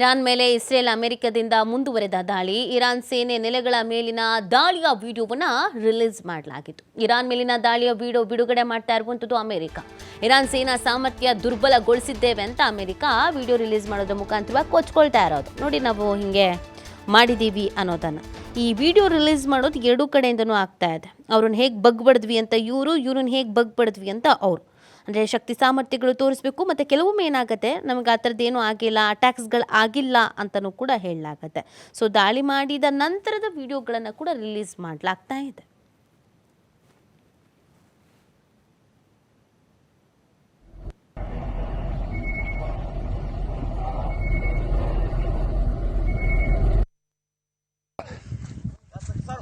Iran ಮೇಲೆ Israel ಅಮೆರಿಕದಿಂದ ಮುಂದುವರೆದ ದಾಳಿ. ಇರಾನ್ ಸೇನೆ ನೆಲೆಗಳ ಮೇಲಿನ ದಾಳಿಯ ವಿಡಿಯೋವನ್ನು ರಿಲೀಸ್ ಮಾಡಲಾಗಿತ್ತು. ಇರಾನ್ ಮೇಲಿನ ದಾಳಿಯ ವಿಡಿಯೋ ಬಿಡುಗಡೆ ಮಾಡ್ತಾ ಇರುವಂಥದ್ದು ಅಮೆರಿಕ. ಇರಾನ್ ಸೇನಾ ಸಾಮರ್ಥ್ಯ ದುರ್ಬಲಗೊಳಿಸಿದ್ದೇವೆ ಅಂತ ಅಮೆರಿಕ ವಿಡಿಯೋ ರಿಲೀಸ್ ಮಾಡೋದ್ರ ಮುಖಾಂತರ ಕೊಚ್ಕೊಳ್ತಾ ಇರೋದು. ನೋಡಿ, ನಾವು ಹಿಂಗೆ ಮಾಡಿದ್ದೀವಿ ಅನ್ನೋದನ್ನು. ಈ ವಿಡಿಯೋ ರಿಲೀಸ್ ಮಾಡೋದು ಎರಡೂ ಕಡೆಯಿಂದನೂ ಆಗ್ತಾ ಇದೆ. ಅವ್ರನ್ನ ಹೇಗೆ ಬಗ್ಬಡಿದ್ವಿ ಅಂತ ಇವ್ರನ್ನ ಹೇಗೆ ಬಗ್ಬಡಿದ್ವಿ ಅಂತ ಅವರು. ಅಂದರೆ ಶಕ್ತಿ ಸಾಮರ್ಥ್ಯಗಳು ತೋರಿಸ್ಬೇಕು. ಮತ್ತು ಕೆಲವೊಮ್ಮೆ ಏನಾಗುತ್ತೆ, ನಮಗೆ ಆ ಥರದ್ದೇನೂ ಆಗಿಲ್ಲ, ಅಟ್ಯಾಕ್ಸ್ಗಳು ಆಗಿಲ್ಲ ಅಂತಲೂ ಕೂಡ ಹೇಳಲಾಗತ್ತೆ. ಸೊ ದಾಳಿ ಮಾಡಿದ ನಂತರದ ವಿಡಿಯೋಗಳನ್ನು ಕೂಡ ರಿಲೀಸ್ ಮಾಡಲಾಗ್ತಾ ಇದೆ.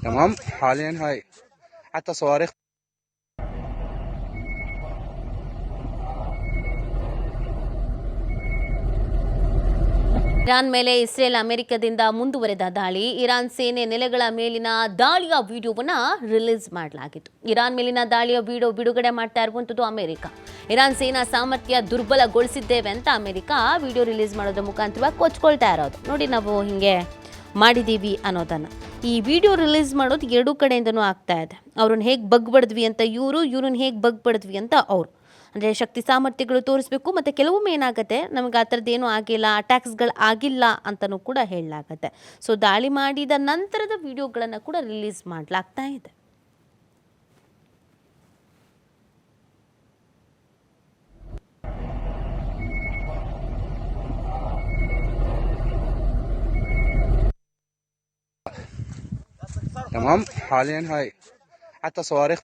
تمام حاليا هاي حتى صواريخ ಇರಾನ್ ಮೇಲೆ ಇಸ್ರೇಲ್ ಅಮೆರಿಕದಿಂದ ಮುಂದುವರೆದ ದಾಳಿ. ಇರಾನ್ ಸೇನೆ ನೆಲೆಗಳ ಮೇಲಿನ ದಾಳಿಯ ವಿಡಿಯೋವನ್ನು ರಿಲೀಸ್ ಮಾಡಲಾಗಿತ್ತು. ಇರಾನ್ ಮೇಲಿನ ದಾಳಿಯ ವಿಡಿಯೋ ಬಿಡುಗಡೆ ಮಾಡ್ತಾ ಇರುವಂಥದ್ದು ಅಮೆರಿಕ. ಇರಾನ್ ಸೇನಾ ಸಾಮರ್ಥ್ಯ ದುರ್ಬಲಗೊಳಿಸಿದ್ದೇವೆ ಅಂತ ಅಮೆರಿಕ ವಿಡಿಯೋ ರಿಲೀಸ್ ಮಾಡೋದ್ರ ಮುಖಾಂತರ ಕೊಚ್ಕೊಳ್ತಾ ಇರೋದು. ನೋಡಿ, ನಾವು ಹಿಂಗೆ ಮಾಡಿದ್ದೀವಿ ಅನ್ನೋದನ್ನು. ಈ ವಿಡಿಯೋ ರಿಲೀಸ್ ಮಾಡೋದು ಎರಡೂ ಕಡೆಯಿಂದನೂ ಆಗ್ತಾ ಇದೆ. ಅವ್ರನ್ನ ಹೇಗೆ ಬಗ್ಬಡಿದ್ವಿ ಅಂತ ಇವ್ರನ್ನ ಹೇಗೆ ಬಗ್ಬಡಿದ್ವಿ ಅಂತ ಅವರು. ಅಂದರೆ ಶಕ್ತಿ ಸಾಮರ್ಥ್ಯಗಳು ತೋರಿಸ್ಬೇಕು. ಮತ್ತು ಕೆಲವೊಮ್ಮೆ ಏನಾಗುತ್ತೆ, ನಮಗೆ ಆ ಥರದ್ದೇನೂ ಆಗಿಲ್ಲ, ಅಟ್ಯಾಕ್ಸ್ಗಳು ಆಗಿಲ್ಲ ಅಂತಲೂ ಕೂಡ ಹೇಳಲಾಗತ್ತೆ. ಸೊ ದಾಳಿ ಮಾಡಿದ ನಂತರದ ವಿಡಿಯೋಗಳನ್ನು ಕೂಡ ರಿಲೀಸ್ ಮಾಡಲಾಗ್ತಾ ಇದೆ. تمام حاليا هاي حتى صواريخ